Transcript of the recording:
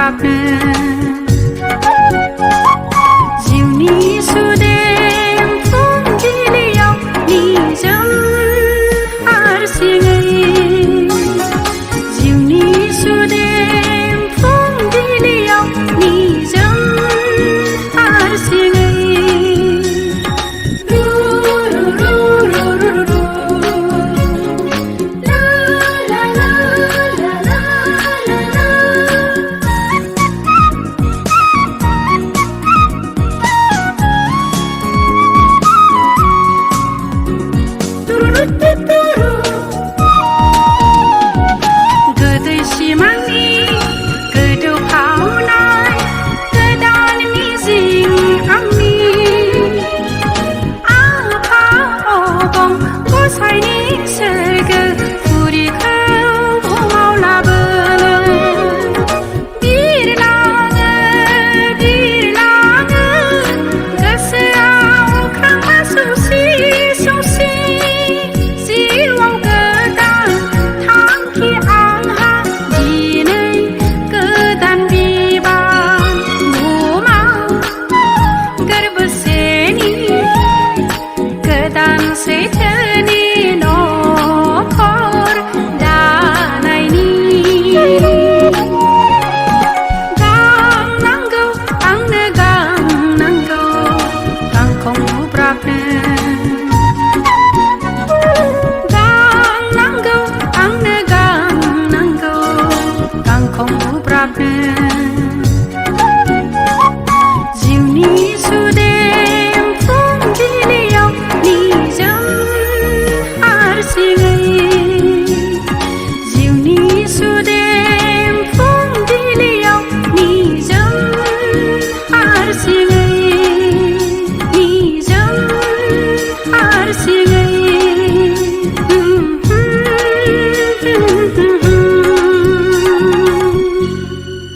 गाबनो जिउनि सुदेम फुंबिलियाव निजोम हारसिङै जिउनि सुदेम फुंबिलियाव निजोम हारसिङै गोदै सिमांनि गोदौफावनाय गोदान मिजिं आंनि आफा अबं गसाइनि सोरगो फुरिखौ बुहुमाव लाबोनो बिरलाङो गोसोआव अख्रांमा सौसि सौसि जिउआव गोदान थांखि आंहा दिनै गोदान बिबान बुहुमाव गोरबोसेनि गोदान सैथो